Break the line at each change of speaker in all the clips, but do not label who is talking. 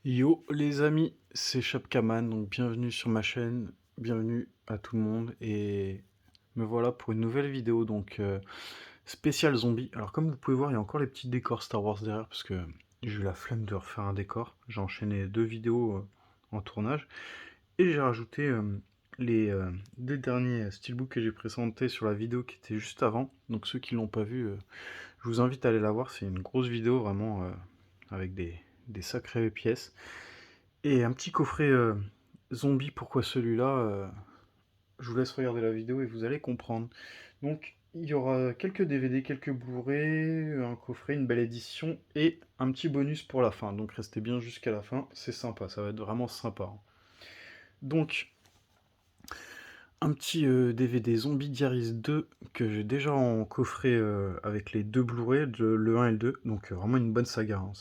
Yo les amis, c'est Chapkaman, donc bienvenue sur ma chaîne, bienvenue à tout le monde et me voilà pour une nouvelle vidéo spéciale zombie. Alors comme vous pouvez voir, il y a encore les petits décors Star Wars derrière parce que j'ai eu la flemme de refaire un décor. J'ai enchaîné deux vidéos en tournage et j'ai rajouté deux derniers steelbooks que j'ai présentés sur la vidéo qui était juste avant. Donc ceux qui l'ont pas vu, je vous invite à aller la voir, c'est une grosse vidéo vraiment avec des sacrées pièces. Et un petit coffret zombie, pourquoi celui-là je vous laisse regarder la vidéo et vous allez comprendre. Donc, il y aura quelques DVD, quelques Blu-ray, un coffret, une belle édition et un petit bonus pour la fin. Donc, restez bien jusqu'à la fin, c'est sympa, ça va être vraiment sympa, hein. Donc, un petit DVD Zombie Diaries 2 que j'ai déjà en coffret avec les deux Blu-ray, le 1 et le 2. Donc, vraiment une bonne saga, hein.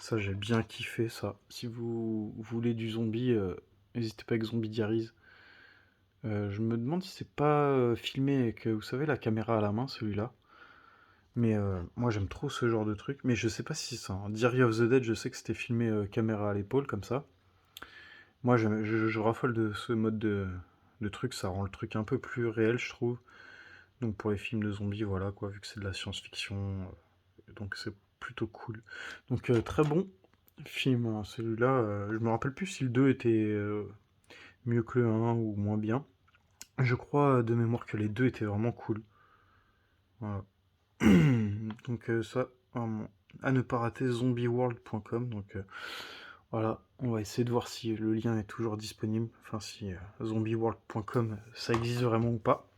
Ça, j'ai bien kiffé ça. Si vous voulez du zombie, n'hésitez pas avec Zombie Diaries. Je me demande si c'est pas filmé avec, vous savez, la caméra à la main, celui-là. Mais moi, j'aime trop ce genre de truc. Mais je sais pas si c'est ça, hein. Diary of the Dead, je sais que c'était filmé caméra à l'épaule, comme ça. Moi, je raffole de ce mode de truc. Ça rend le truc un peu plus réel, je trouve. Donc pour les films de zombies, voilà, quoi, vu que c'est de la science-fiction. Donc c'est plutôt cool. Donc très bon film, hein, celui-là. Je me rappelle plus si le 2 était mieux que le un ou moins bien. Je crois de mémoire que les deux étaient vraiment cool. Voilà. Donc ça, vraiment, à ne pas rater, zombieworld.com. Donc voilà, on va essayer de voir si le lien est toujours disponible. Enfin, si zombieworld.com, ça existe vraiment ou pas.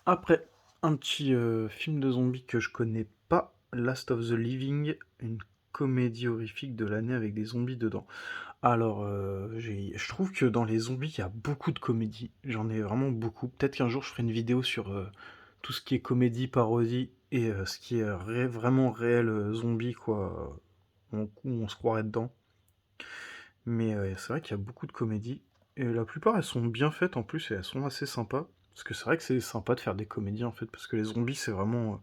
Après, un petit film de zombies que je connais pas, Last of the Living, une comédie horrifique de l'année avec des zombies dedans. Alors, je trouve que dans les zombies, il y a beaucoup de comédies. J'en ai vraiment beaucoup. Peut-être qu'un jour, je ferai une vidéo sur tout ce qui est comédie, parodie, et ce qui est vraiment réel zombie, quoi, où on se croirait dedans. Mais c'est vrai qu'il y a beaucoup de comédies. Et la plupart, elles sont bien faites en plus, et elles sont assez sympas. Parce que c'est vrai que c'est sympa de faire des comédies, en fait, parce que les zombies, c'est vraiment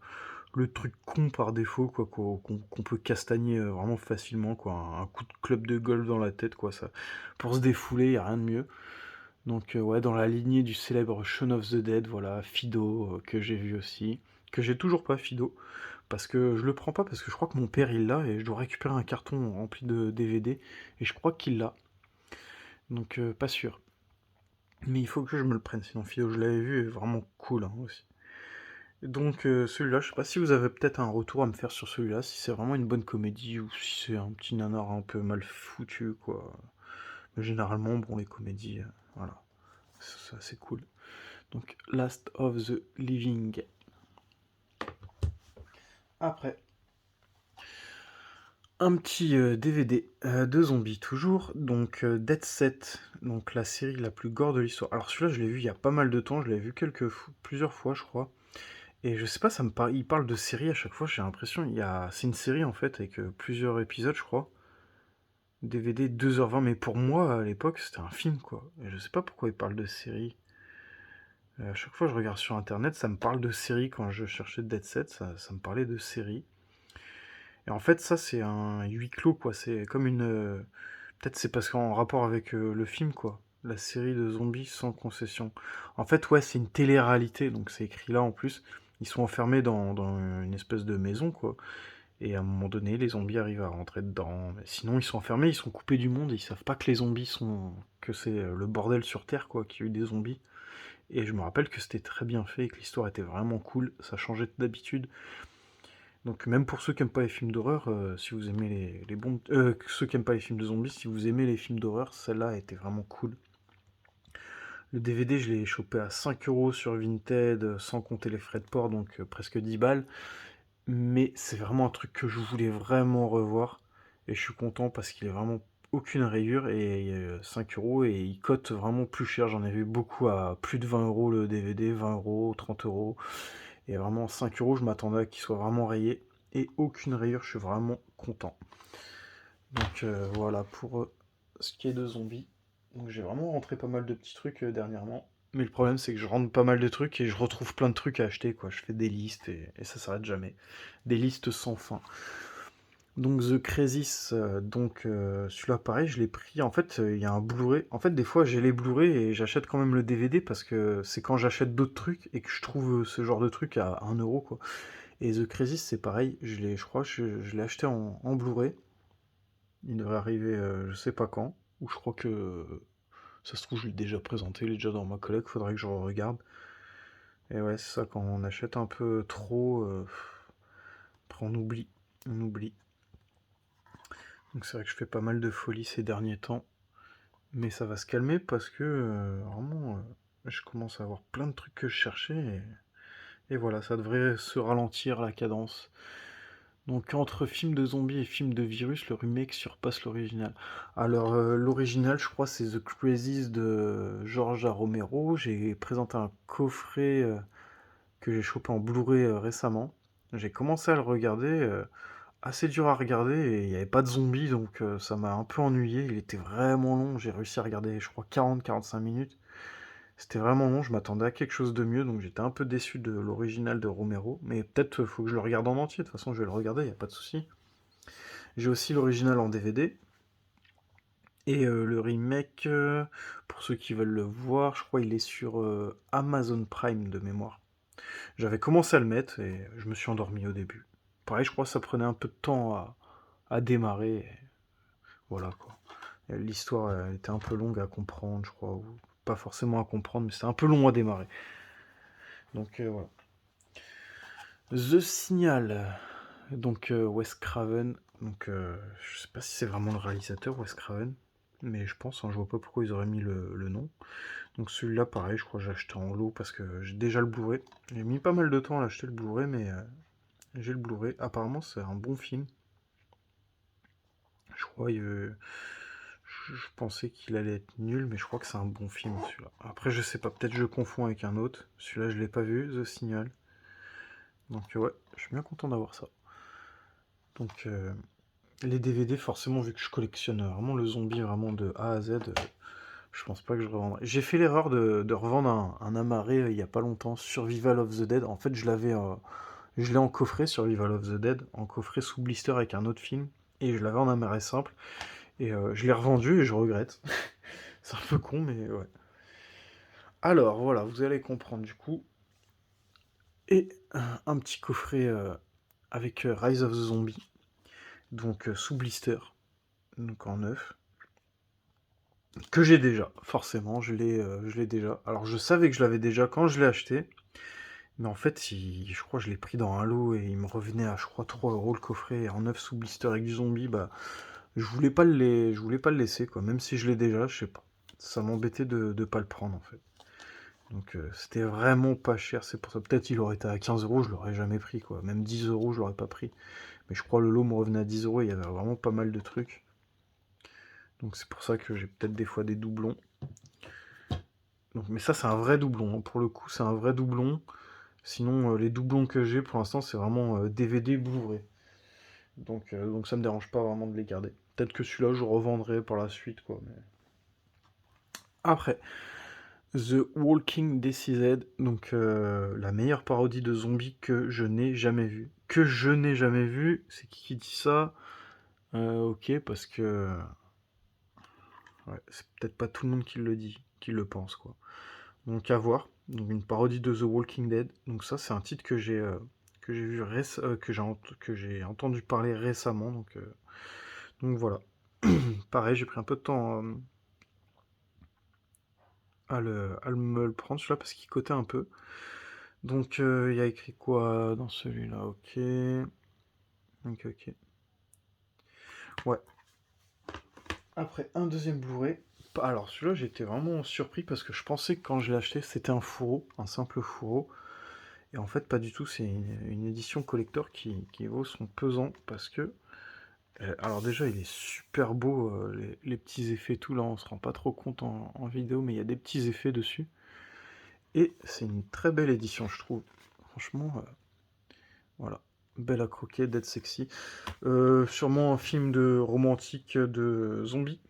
le truc con par défaut, quoi, qu'on peut castagner vraiment facilement, quoi. Un coup de club de golf dans la tête, quoi, ça. Pour se défouler, y a rien de mieux. Donc ouais, dans la lignée du célèbre Shaun of the Dead, voilà, Fido, que j'ai vu aussi, que j'ai toujours pas Fido, parce que je le prends pas parce que je crois que mon père il l'a et je dois récupérer un carton rempli de DVD et je crois qu'il l'a, donc pas sûr. Mais il faut que je me le prenne, sinon Fido je l'avais vu est vraiment cool, hein, aussi. Donc celui-là, je sais pas si vous avez peut-être un retour à me faire sur celui-là, si c'est vraiment une bonne comédie ou si c'est un petit nanar un peu mal foutu, quoi. Mais généralement, bon, les comédies, voilà, c'est assez cool. Donc Last of the Living. Après, un petit DVD de zombies toujours, donc Dead Set, donc la série la plus gore de l'histoire. Alors celui-là je l'ai vu il y a pas mal de temps, je l'ai vu plusieurs fois je crois. Et je sais pas, il parle de série à chaque fois, j'ai l'impression, c'est une série en fait avec plusieurs épisodes je crois. DVD 2h20, mais pour moi à l'époque c'était un film quoi. Et je sais pas pourquoi il parle de série. À chaque fois que je regarde sur internet, ça me parle de série quand je cherchais Dead Set, ça me parlait de série. Et en fait, ça, c'est un huis clos, quoi. C'est comme une. Peut-être c'est parce qu'en rapport avec le film, quoi. La série de zombies sans concession. En fait, ouais, c'est une télé-réalité, donc c'est écrit là en plus. Ils sont enfermés dans une espèce de maison, quoi. Et à un moment donné, les zombies arrivent à rentrer dedans. Mais sinon, ils sont enfermés, ils sont coupés du monde, et ils savent pas que les zombies sont. Que c'est le bordel sur Terre, quoi, qu'il y a eu des zombies. Et je me rappelle que c'était très bien fait, et que l'histoire était vraiment cool. Ça changeait d'habitude. Donc même pour ceux qui aiment pas les films d'horreur, si vous aimez les bons... ceux qui aiment pas les films de zombies, si vous aimez les films d'horreur, celle-là était vraiment cool. Le DVD, je l'ai chopé à 5 € sur Vinted, sans compter les frais de port, donc presque 10 balles. Mais c'est vraiment un truc que je voulais vraiment revoir. Et je suis content parce qu'il est vraiment aucune rayure et 5 € et il cote vraiment plus cher. J'en ai vu beaucoup à plus de 20 € le DVD, 20 €, 30 €. Et vraiment 5 €, je m'attendais à qu'il soit vraiment rayé. Et aucune rayure, je suis vraiment content. Donc voilà pour ce qui est de zombies. Donc j'ai vraiment rentré pas mal de petits trucs dernièrement. Mais le problème c'est que je rentre pas mal de trucs et je retrouve plein de trucs à acheter, quoi. Je fais des listes et ça s'arrête jamais. Des listes sans fin. Donc The Crisis, celui-là pareil, je l'ai pris. En fait, il y a un Blu-ray. En fait, des fois, j'ai les Blu-ray et j'achète quand même le DVD parce que c'est quand j'achète d'autres trucs et que je trouve ce genre de truc à 1 euro, quoi. Et The Crisis, c'est pareil. Je crois, je l'ai acheté en Blu-ray. Il devrait arriver, je sais pas quand. Ou je crois que ça se trouve, je l'ai déjà présenté, il est déjà dans ma collecte. Faudrait que je regarde. Et ouais, c'est ça, quand on achète un peu trop, après on oublie. On oublie. Donc c'est vrai que je fais pas mal de folies ces derniers temps. Mais ça va se calmer parce que vraiment, je commence à avoir plein de trucs que je cherchais. Et voilà, ça devrait se ralentir la cadence. Donc entre film de zombies et film de virus, le remake surpasse l'original. Alors l'original, je crois, c'est The Crazies de George A. Romero. J'ai présenté un coffret que j'ai chopé en Blu-ray récemment. J'ai commencé à le regarder, assez dur à regarder, et il n'y avait pas de zombies, donc ça m'a un peu ennuyé. Il était vraiment long, j'ai réussi à regarder, je crois, 40-45 minutes. C'était vraiment long, je m'attendais à quelque chose de mieux, donc j'étais un peu déçu de l'original de Romero. Mais peut-être faut que je le regarde en entier, de toute façon je vais le regarder, il n'y a pas de souci. J'ai aussi l'original en DVD. Et le remake, pour ceux qui veulent le voir, je crois il est sur Amazon Prime de mémoire. J'avais commencé à le mettre et je me suis endormi au début. Pareil, je crois que ça prenait un peu de temps à démarrer. Et voilà quoi. L'histoire était un peu longue à comprendre, je crois. Ou pas forcément à comprendre, mais c'était un peu long à démarrer. Donc voilà. The Signal. Donc Wes Craven. Donc je sais pas si c'est vraiment le réalisateur, Wes Craven. Mais je pense, hein, je vois pas pourquoi ils auraient mis le nom. Donc celui-là, pareil, je crois que j'ai acheté en lot parce que j'ai déjà le Blu-ray. J'ai mis pas mal de temps à l'acheter le Blu-ray, mais j'ai le Blu-ray. Apparemment, c'est un bon film. Je crois, je pensais qu'il allait être nul, mais je crois que c'est un bon film celui-là. Après, je sais pas, peut-être je confonds avec un autre. Celui-là, je l'ai pas vu, The Signal. Donc ouais, je suis bien content d'avoir ça. Donc les DVD, forcément, vu que je collectionne vraiment le zombie vraiment de A à Z, je pense pas que je revendrai. J'ai fait l'erreur de revendre un amarré il y a pas longtemps, Survival of the Dead. En fait, je l'ai en coffret, Survival of the Dead, en coffret sous blister avec un autre film, et je l'avais en amarré simple. Et je l'ai revendu et je regrette. C'est un peu con, mais ouais. Alors voilà, vous allez comprendre du coup. Et un petit coffret avec Rise of the Zombie, donc sous blister, donc en neuf, que j'ai déjà, forcément, je l'ai déjà. Alors je savais que je l'avais déjà quand je l'ai acheté, mais en fait, je crois que je l'ai pris dans un lot et il me revenait à, je crois, 3 € le coffret en neuf sous blister avec du zombie, bah je voulais pas le laisser, quoi, même si je l'ai déjà, je sais pas. Ça m'embêtait de pas le prendre en fait. Donc c'était vraiment pas cher, c'est pour ça. Peut-être il aurait été à 15 €, je l'aurais jamais pris, quoi. Même 10 €, je l'aurais pas pris. Mais je crois le lot me revenait à 10 € et il y avait vraiment pas mal de trucs. Donc c'est pour ça que j'ai peut-être des fois des doublons. Donc, mais ça c'est un vrai doublon, hein. Pour le coup c'est un vrai doublon. Sinon les doublons que j'ai pour l'instant c'est vraiment DVD Blu-ray. Donc ça me dérange pas vraiment de les garder. Peut-être que celui-là je revendrai par la suite, quoi. Mais... Après, The Walking Dead, donc la meilleure parodie de zombies que je n'ai jamais vue. Que je n'ai jamais vue, c'est qui dit ça? Ok, parce que ouais, c'est peut-être pas tout le monde qui le dit, qui le pense, quoi. Donc à voir. Donc une parodie de The Walking Dead. Donc ça, c'est un titre que j'ai vu que j'ai entendu parler récemment. Donc voilà. Pareil, j'ai pris un peu de temps à me le prendre celui-là parce qu'il cotait un peu. Donc il y a écrit quoi dans celui-là? Ok. Ok. Ouais. Après un deuxième Blu-ray. Alors celui-là j'étais vraiment surpris parce que je pensais que quand je l'ai acheté c'était un fourreau, un simple fourreau. Et en fait pas du tout, c'est une édition collector qui vaut son pesant parce que... alors déjà il est super beau, les petits effets tout là, on se rend pas trop compte en vidéo mais il y a des petits effets dessus. Et c'est une très belle édition je trouve. Franchement, voilà. Belle à croquer, dead sexy. Sûrement un film de romantique de zombies.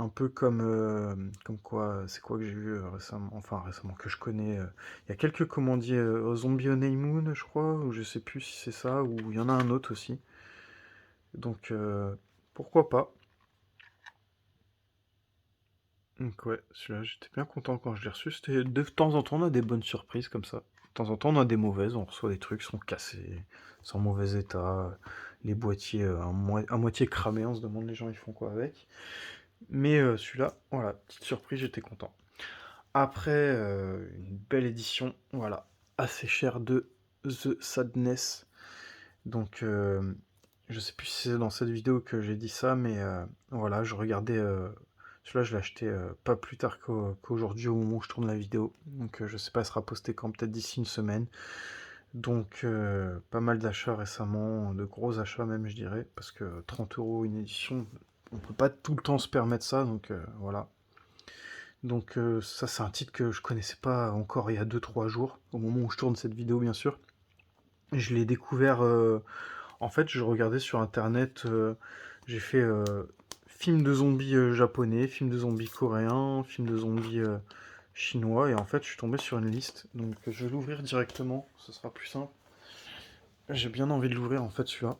Un peu comme quoi, c'est quoi que j'ai vu récemment, enfin récemment, que je connais. Il y a quelques commandiers Zombie on Moon, je crois, ou je sais plus si c'est ça, ou il y en a un autre aussi. Donc pourquoi pas. Donc ouais, celui-là j'étais bien content quand je l'ai reçu. C'était de temps en temps on a des bonnes surprises comme ça. De temps en temps on a des mauvaises, on reçoit des trucs qui sont cassés, sont en mauvais état, les boîtiers à moitié cramés, on se demande les gens ils font quoi avec. Mais celui-là, voilà, petite surprise, j'étais content. Après, une belle édition, voilà, assez chère de The Sadness. Donc, je sais plus si c'est dans cette vidéo que j'ai dit ça, mais voilà, je regardais. Celui-là, je l'ai acheté pas plus tard qu'aujourd'hui, au moment où je tourne la vidéo. Donc, je sais pas, elle sera postée quand, peut-être d'ici une semaine. Donc, pas mal d'achats récemment, de gros achats même, je dirais, parce que 30 € une édition, on peut pas tout le temps se permettre ça, donc voilà. Donc ça c'est un titre que je connaissais pas encore il y a 2-3 jours, au moment où je tourne cette vidéo bien sûr. Je l'ai découvert, en fait je regardais sur internet, j'ai fait film de zombies japonais, film de zombies coréen, film de zombies chinois, et en fait je suis tombé sur une liste, donc je vais l'ouvrir directement, ce sera plus simple. J'ai bien envie de l'ouvrir en fait celui-là.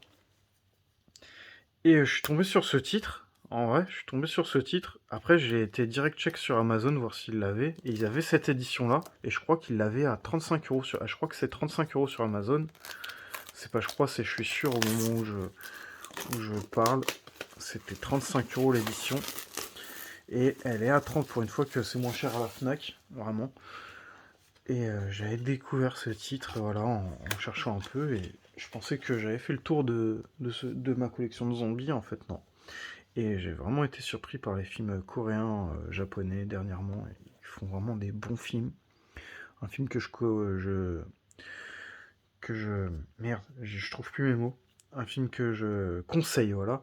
Et je suis tombé sur ce titre. En vrai, je suis tombé sur ce titre. Après, j'ai été direct check sur Amazon voir s'ils l'avaient. Et ils avaient cette édition-là. Et je crois qu'ils l'avaient à 35 € sur. Je crois que c'est 35 € sur Amazon. C'est pas, je crois, c'est, je suis sûr au moment où je parle. C'était 35 € l'édition. Et elle est à 30 pour une fois que c'est moins cher à la Fnac. Vraiment. Et j'avais découvert ce titre, voilà, en cherchant un peu. Et je pensais que j'avais fait le tour de ma collection de zombies. En fait, non. Et j'ai vraiment été surpris par les films coréens, japonais dernièrement. Ils font vraiment des bons films. Un film merde, je trouve plus mes mots. Un film que je conseille, voilà.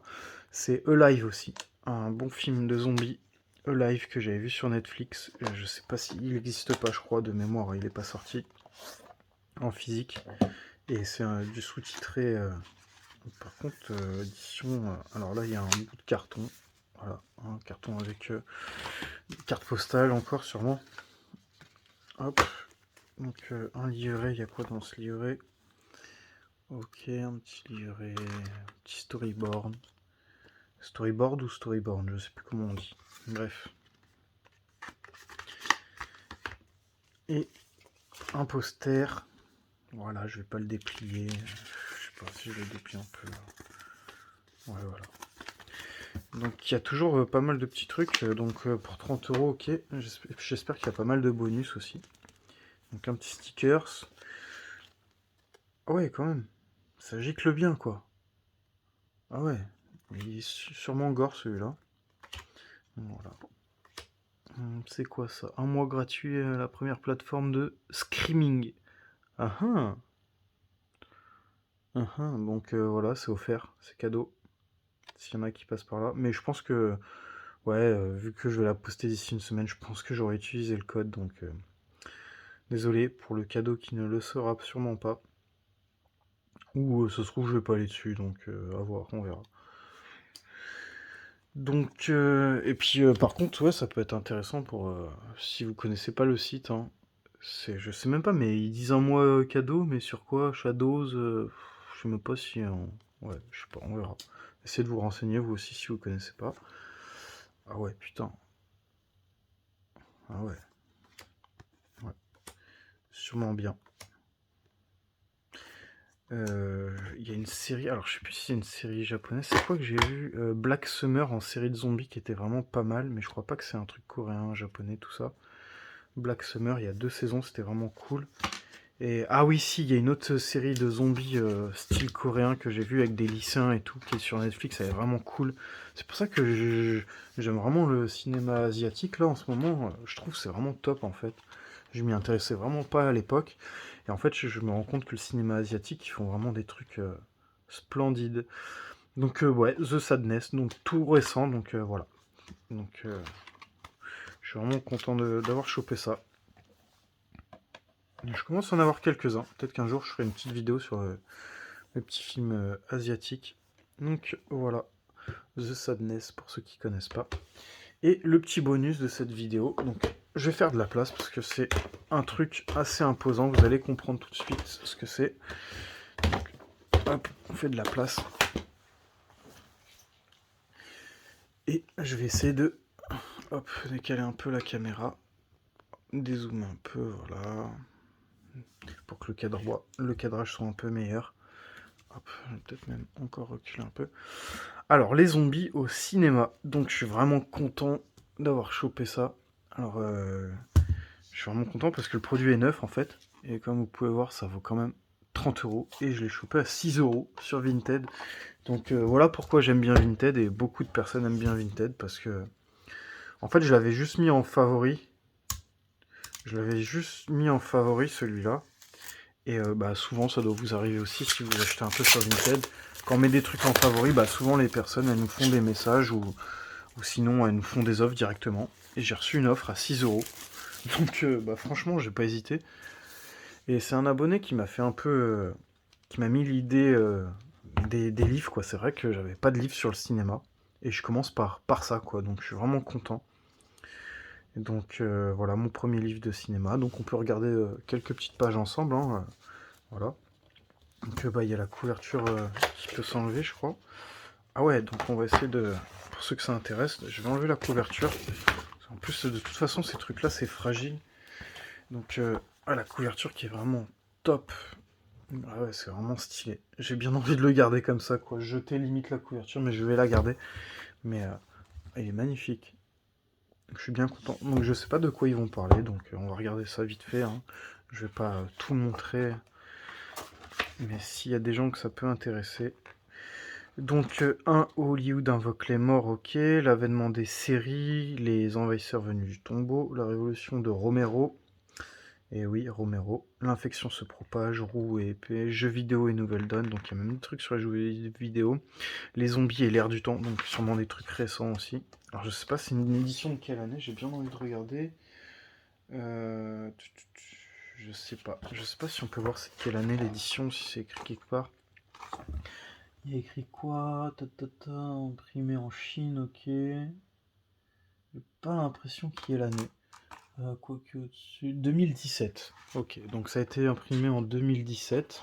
C'est Alive aussi. Un bon film de zombies. Alive que j'avais vu sur Netflix. Je sais pas s'il n'existe pas, je crois, de mémoire. Il n'est pas sorti en physique. Et c'est du sous-titré. Par contre, édition. Alors là, il y a un bout de carton. Voilà, un carton avec carte postale encore sûrement. Hop. Donc un livret, il y a quoi dans ce livret? Ok, un petit livret, un petit storyboard. Storyboard ou storyboard, je sais plus comment on dit. Bref. Et un poster. Voilà, je vais pas le déplier. Je sais pas si je le déplie un peu. Ouais, voilà. Donc il y a toujours pas mal de petits trucs. Donc pour 30 €, ok. J'espère qu'il y a pas mal de bonus aussi. Donc un petit stickers. Ah ouais, quand même. Ça gicle bien, quoi. Ah ouais. Il est sûrement gore, celui-là. Voilà. C'est quoi ça? Un mois gratuit à la première plateforme de Screaming. Ah ah. Ah ah. Donc voilà, c'est offert. C'est cadeau. S'il y en a qui passent par là. Mais je pense que... Ouais, vu que je vais la poster d'ici une semaine, je pense que j'aurai utilisé le code. Donc désolé pour le cadeau qui ne le sera sûrement pas. Ou ça se trouve, je vais pas aller dessus. Donc à voir, on verra. Donc, et puis par contre, ouais, ça peut être intéressant pour si vous connaissez pas le site, hein. Je sais même pas, mais ils disent un mois cadeau, mais sur quoi? Shadows, je sais même pas si, ouais, je sais pas, on verra. Essayez de vous renseigner vous aussi si vous connaissez pas. Ah ouais, putain. Ah ouais, ouais, sûrement bien. Il y a une série, alors je sais plus si c'est une série japonaise, c'est quoi que j'ai vu? Black Summer en série de zombies qui était vraiment pas mal, mais je crois pas que c'est un truc coréen, japonais, tout ça. Black Summer, il y a 2 saisons, c'était vraiment cool. Et ah oui, si, il y a une autre série de zombies style coréen que j'ai vu avec des lycéens et tout, qui est sur Netflix, elle est vraiment cool. C'est pour ça que j'aime vraiment le cinéma asiatique là en ce moment. Je trouve que c'est vraiment top en fait. Je m'y intéressais vraiment pas à l'époque. Et en fait, je me rends compte que le cinéma asiatique, ils font vraiment des trucs splendides. Donc ouais, The Sadness, donc tout récent, donc voilà. Donc je suis vraiment content d'avoir chopé ça. Je commence à en avoir quelques-uns. Peut-être qu'un jour je ferai une petite vidéo sur les petits films asiatiques. Donc voilà, The Sadness pour ceux qui connaissent pas. Et le petit bonus de cette vidéo, donc je vais faire de la place parce que c'est un truc assez imposant. Vous allez comprendre tout de suite ce que c'est. Donc, hop, on fait de la place. Et je vais essayer de hop, décaler un peu la caméra, dézoomer un peu, voilà, pour que le cadrage soit un peu meilleur. Hop, je vais peut-être même encore reculer un peu. Alors, les zombies au cinéma. Donc, je suis vraiment content d'avoir chopé ça. Alors, je suis vraiment content parce que le produit est neuf en fait. Et comme vous pouvez voir, ça vaut quand même 30 €. Et je l'ai chopé à 6 € sur Vinted. Donc, voilà pourquoi j'aime bien Vinted. Et beaucoup de personnes aiment bien Vinted parce que, en fait, je l'avais juste mis en favori. Je l'avais juste mis en favori celui-là. Et bah, souvent, ça doit vous arriver aussi si vous achetez un peu sur Vinted. Quand on met des trucs en favori, bah, souvent les personnes elles nous font des messages ou sinon elles nous font des offres directement. Et j'ai reçu une offre à 6 €. Donc bah, franchement, j'ai pas hésité. Et c'est un abonné qui m'a fait un peu. Qui m'a mis l'idée des livres, quoi. C'est vrai que j'avais pas de livres sur le cinéma. Et je commence par ça, quoi. Donc je suis vraiment content. Et donc voilà mon premier livre de cinéma. Donc on peut regarder quelques petites pages ensemble, hein, voilà. Donc bah il y a la couverture qui peut s'enlever, je crois. Ah ouais, donc on va essayer de... Pour ceux que ça intéresse, je vais enlever la couverture. En plus, de toute façon, ces trucs-là, c'est fragile. Donc la couverture qui est vraiment top. Ah ouais, c'est vraiment stylé. J'ai bien envie de le garder comme ça, quoi. Jeter limite la couverture, mais je vais la garder. Mais il est magnifique. Donc, je suis bien content. Donc je sais pas de quoi ils vont parler, donc on va regarder ça vite fait, hein. Je vais pas tout montrer. Mais s'il y a des gens que ça peut intéresser. Donc, Hollywood invoque les morts, ok. L'avènement des séries, les envahisseurs venus du tombeau, la révolution de Romero. Et oui, Romero. L'infection se propage, roue et épée, jeux vidéo et nouvelles donnes. Donc, il y a même des trucs sur les jeux vidéo. Les zombies et l'ère du temps. Donc, sûrement des trucs récents aussi. Alors, je sais pas, c'est une édition de quelle année. J'ai bien envie de regarder. Je sais pas. Je sais pas si on peut voir c'est quelle année l'édition, si c'est écrit quelque part. Il y a écrit quoi? Imprimé en Chine, ok. J'ai pas l'impression qu'il y ait l'année. Quoique au-dessus. 2017. Ok, donc ça a été imprimé en 2017.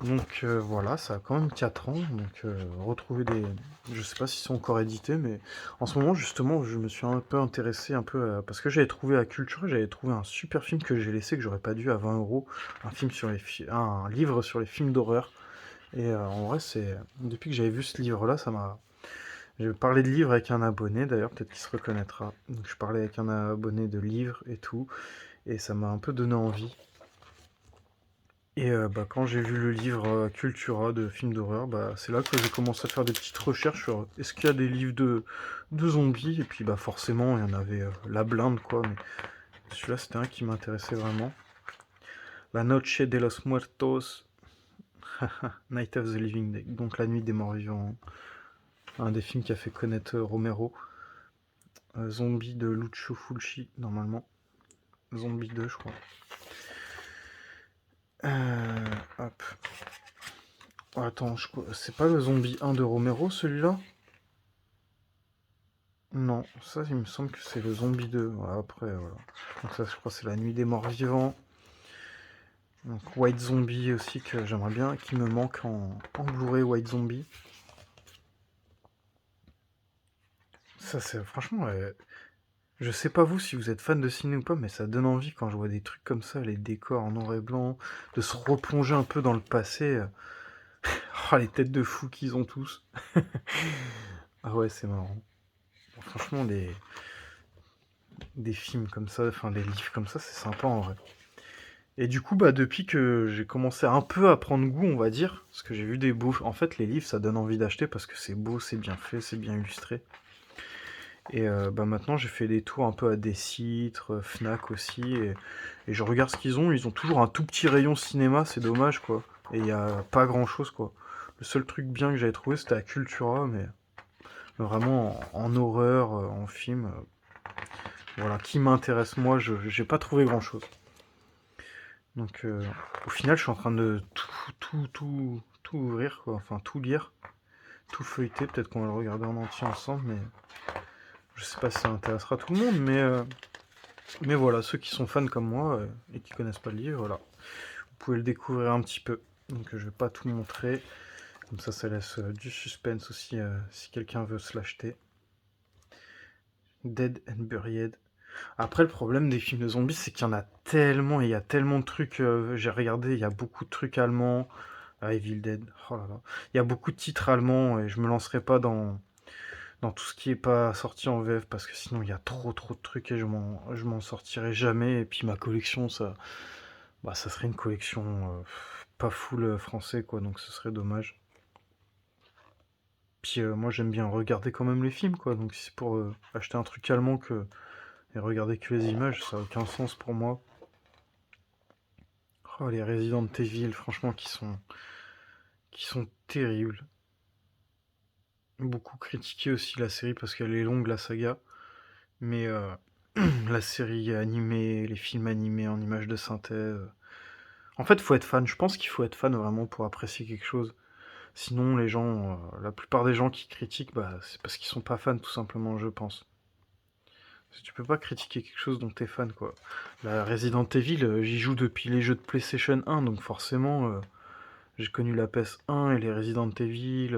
Donc voilà, ça a quand même 4 ans. Donc retrouver des. Je sais pas si c'est encore édité, mais en ce moment, justement, je me suis un peu intéressé un peu parce que j'avais trouvé à Cultura, j'avais trouvé un super film que j'ai laissé, que j'aurais pas dû à 20 €. Un film sur les un livre sur les films d'horreur. Et en vrai, c'est. Depuis que j'avais vu ce livre-là, ça m'a. J'ai parlé de livres avec un abonné, d'ailleurs, peut-être qu'il se reconnaîtra. Donc je parlais avec un abonné de livres et tout, et ça m'a un peu donné envie. Et bah, quand j'ai vu le livre Cultura de films d'horreur, bah, c'est là que j'ai commencé à faire des petites recherches sur est-ce qu'il y a des livres de zombies, et puis bah forcément, il y en avait la blinde, quoi, mais celui-là, c'était un qui m'intéressait vraiment. La Noche de los Muertos, Night of the Living Dead, donc la nuit des morts vivants, un des films qui a fait connaître Romero. Zombie de Lucio Fulci, normalement. Zombie 2, je crois. Hop. Oh, attends, c'est pas le Zombie 1 de Romero, celui-là? Non, ça, il me semble que c'est le Zombie 2. Ouais, après, voilà. Donc ça, je crois que c'est la nuit des morts vivants. Donc White Zombie aussi, que j'aimerais bien, qui me manque en Blu-ray White Zombie. Ça, c'est franchement... je sais pas vous si vous êtes fan de ciné ou pas, mais ça donne envie quand je vois des trucs comme ça, les décors en noir et blanc, de se replonger un peu dans le passé. Oh, les têtes de fous qu'ils ont tous. Ah ouais, c'est marrant. Bon, franchement, des films comme ça, enfin des livres comme ça, c'est sympa en vrai. Et du coup, bah depuis que j'ai commencé un peu à prendre goût, on va dire, parce que j'ai vu des beaux... En fait, les livres, ça donne envie d'acheter parce que c'est beau, c'est bien fait, c'est bien illustré. Et bah maintenant, j'ai fait des tours un peu à Décitre, Fnac aussi, et je regarde ce qu'ils ont. Ils ont toujours un tout petit rayon cinéma, c'est dommage, quoi. Et il n'y a pas grand-chose, quoi. Le seul truc bien que j'avais trouvé, c'était à Cultura, mais vraiment en horreur, en film. Voilà, qui m'intéresse moi, je j'ai pas trouvé grand-chose. Donc au final, je suis en train de tout ouvrir, quoi. Enfin, tout lire, tout feuilleter. Peut-être qu'on va le regarder en entier ensemble, mais je sais pas si ça intéressera tout le monde, mais voilà, ceux qui sont fans comme moi et qui connaissent pas le livre, voilà. Vous pouvez le découvrir un petit peu. Donc je vais pas tout montrer. Comme ça laisse du suspense aussi si quelqu'un veut se l'acheter. Dead and Buried. Après, le problème des films de zombies, c'est qu'il y en a tellement, et il y a tellement de trucs. J'ai regardé, il y a beaucoup de trucs allemands. Evil Dead, oh là là. Il y a beaucoup de titres allemands et je me lancerai pas dans tout ce qui est pas sorti en VF parce que sinon il y a trop de trucs et je m'en sortirai jamais. Et puis ma collection, ça serait une collection pas full français quoi, donc ce serait dommage. Puis moi j'aime bien regarder quand même les films quoi, donc si c'est pour acheter un truc allemand et regarder que les images, ça a aucun sens pour moi. Oh, les Resident Evil, franchement, qui sont terribles. Beaucoup critiqué aussi la série parce qu'elle est longue, la saga. Mais la série animée, les films animés en images de synthèse. En fait, faut être fan. Je pense qu'il faut être fan vraiment pour apprécier quelque chose. Sinon, les gens, la plupart des gens qui critiquent, bah, c'est parce qu'ils sont pas fans, tout simplement, je pense. Parce que tu peux pas critiquer quelque chose dont t'es fan, quoi. La Resident Evil, j'y joue depuis les jeux de PlayStation 1, donc forcément, j'ai connu la PS1 et les Resident Evil.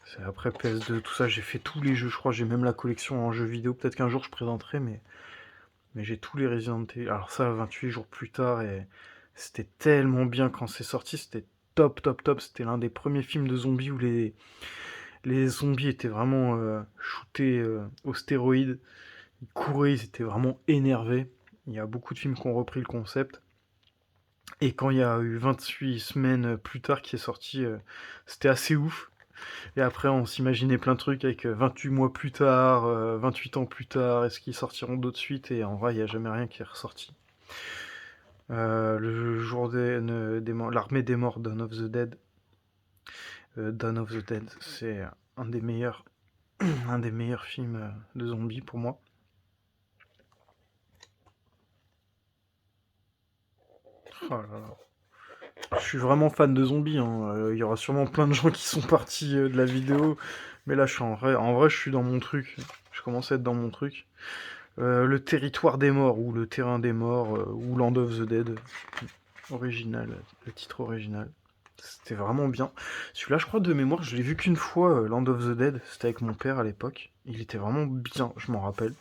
C'est après PS2, tout ça, j'ai fait tous les jeux, je crois, j'ai même la collection en jeux vidéo. Peut-être qu'un jour je présenterai, mais j'ai tous les Resident Evil. Alors ça, 28 jours plus tard, et c'était tellement bien quand c'est sorti, c'était top. C'était l'un des premiers films de zombies où les zombies étaient vraiment shootés aux stéroïdes. Ils couraient, ils étaient vraiment énervés. Il y a beaucoup de films qui ont repris le concept. Et quand il y a eu 28 semaines plus tard qui est sorti, c'était assez ouf. Et après, on s'imaginait plein de trucs avec 28 mois plus tard, 28 ans plus tard, est-ce qu'ils sortiront d'autres suites? Et en vrai, il n'y a jamais rien qui est ressorti. Le jour des morts, l'armée des morts, Dawn of the Dead. Dawn of the Dead, c'est un des meilleurs, un des meilleurs films de zombies pour moi. Oh là là. Je suis vraiment fan de zombies, hein. Il y aura sûrement plein de gens qui sont partis de la vidéo. Mais là, je suis en vrai, je suis dans mon truc. Je commence à être dans mon truc. Le territoire des morts, ou le terrain des morts, ou Land of the Dead, original, le titre original. C'était vraiment bien. Celui-là, je crois, de mémoire, je l'ai vu qu'une fois, Land of the Dead. C'était avec mon père à l'époque. Il était vraiment bien, je m'en rappelle.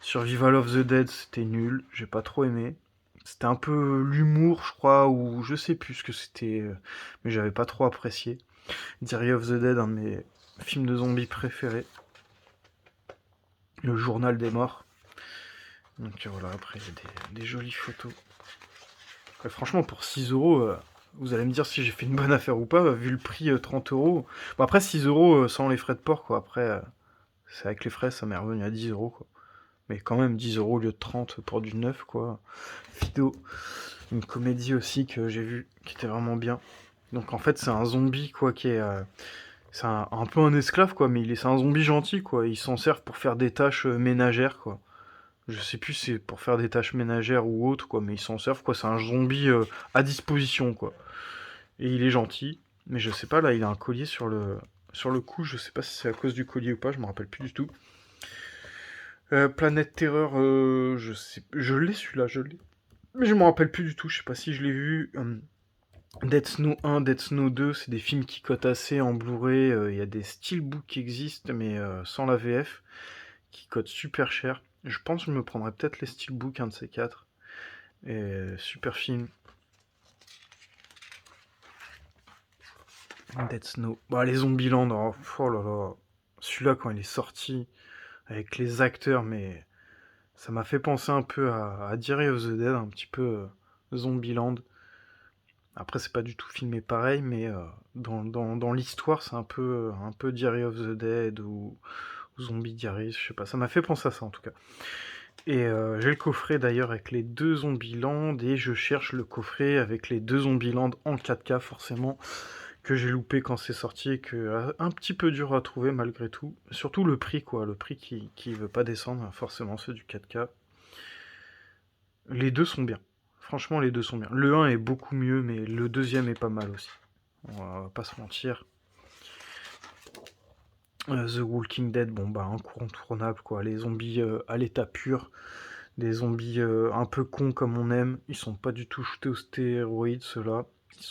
Survival of the Dead, c'était nul. J'ai pas trop aimé. C'était un peu l'humour, je crois, ou je sais plus ce que c'était, mais j'avais pas trop apprécié. Diary of the Dead, un de mes films de zombies préférés. Le journal des morts. Donc voilà, après, il y a des jolies photos. Franchement, pour 6 euros, vous allez me dire si j'ai fait une bonne affaire ou pas, vu le prix 30 euros. Bon, après, 6 euros sans les frais de port, quoi. Après, c'est avec les frais, ça m'est revenu à 10 euros, quoi. Mais quand même, 10 euros au lieu de 30 pour du neuf, quoi. Fido. Une comédie aussi que j'ai vue, qui était vraiment bien. Donc en fait, c'est un zombie, quoi, qui est. C'est un peu un esclave, quoi, mais c'est un zombie gentil, quoi. Ils s'en servent pour faire des tâches ménagères, quoi. Je sais plus si c'est pour faire des tâches ménagères ou autres, quoi, mais ils s'en servent, quoi. C'est un zombie à disposition, quoi. Et il est gentil, mais je sais pas, là, il a un collier sur le cou, je sais pas si c'est à cause du collier ou pas, je me rappelle plus du tout. Planète Terreur, je l'ai celui-là, je l'ai. Mais je me rappelle plus du tout, je sais pas si je l'ai vu. Dead Snow 1, Dead Snow 2, c'est des films qui cotent assez en Blu-ray. Il y a des steelbooks qui existent, mais sans la VF, qui cotent super cher. Je pense que je me prendrais peut-être les steelbooks, un de ces quatre. Et super film. Dead Snow. Bah, les Zombieland, oh là là. Celui-là, quand il est sorti, avec les acteurs, mais ça m'a fait penser un peu à Diary of the Dead, un petit peu Zombieland. Après, c'est pas du tout filmé pareil, mais dans l'histoire, c'est un peu Diary of the Dead ou Zombie Diaries, je sais pas. Ça m'a fait penser à ça en tout cas. Et j'ai le coffret d'ailleurs avec les deux Zombieland et je cherche le coffret avec les deux Zombieland en 4K forcément que j'ai loupé quand c'est sorti et que un petit peu dur à trouver malgré tout. Surtout le prix quoi, le prix qui veut pas descendre forcément ceux du 4K. Les deux sont bien. Franchement les deux sont bien. Le 1 est beaucoup mieux mais le deuxième est pas mal aussi. On va pas se mentir. The Walking Dead, bon bah incontournable quoi. Les zombies à l'état pur. Des zombies un peu cons comme on aime. Ils sont pas du tout shootés aux stéroïdes, ceux-là. Ils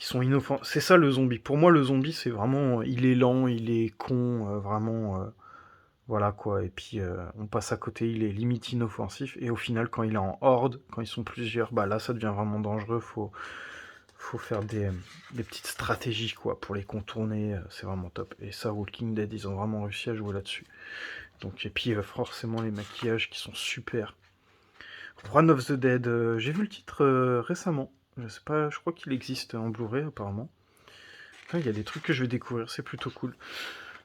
sont inoffensifs. C'est ça le zombie. Pour moi, le zombie, c'est vraiment. Il est lent, il est con, vraiment. Voilà quoi, et puis on passe à côté, il est limite inoffensif, et au final, quand il est en horde, quand ils sont plusieurs, bah là ça devient vraiment dangereux, faut faire des petites stratégies quoi pour les contourner, c'est vraiment top. Et ça, Walking Dead, ils ont vraiment réussi à jouer là-dessus. Donc, et puis forcément les maquillages qui sont super. Run of the Dead, j'ai vu le titre récemment. Je sais pas, je crois qu'il existe en Blu-ray apparemment. Enfin, il y a des trucs que je vais découvrir, c'est plutôt cool.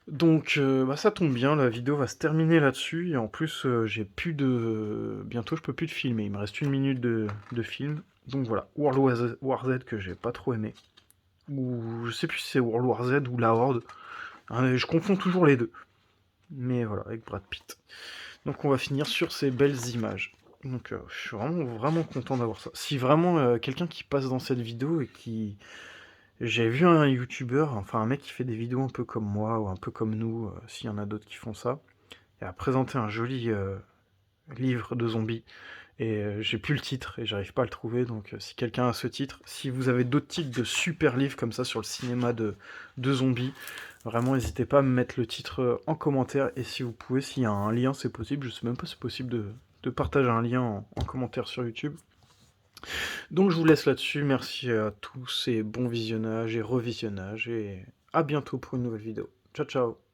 Donc bah, ça tombe bien, la vidéo va se terminer là-dessus, et en plus j'ai plus de... Bientôt je peux plus de filmer, il me reste 1 minute de film. Donc voilà, War Z que j'ai pas trop aimé. Ou je sais plus si c'est World War Z ou la Horde. Hein, je confonds toujours les deux. Mais voilà, avec Brad Pitt. Donc on va finir sur ces belles images. Donc je suis vraiment content d'avoir ça. Si vraiment quelqu'un qui passe dans cette vidéo et qui... J'ai vu un YouTuber, enfin un mec qui fait des vidéos un peu comme moi, ou un peu comme nous, s'il y en a d'autres qui font ça, et a présenté un joli livre de zombies. Et j'ai plus le titre, et j'arrive pas à le trouver, donc si quelqu'un a ce titre, si vous avez d'autres titres de super livres comme ça sur le cinéma de zombies, vraiment n'hésitez pas à me mettre le titre en commentaire, et si vous pouvez, s'il y a un lien, c'est possible, je sais même pas si c'est possible de partager un lien en commentaire sur YouTube. Donc je vous laisse là-dessus, merci à tous et bon visionnage et revisionnage, et à bientôt pour une nouvelle vidéo. Ciao ciao.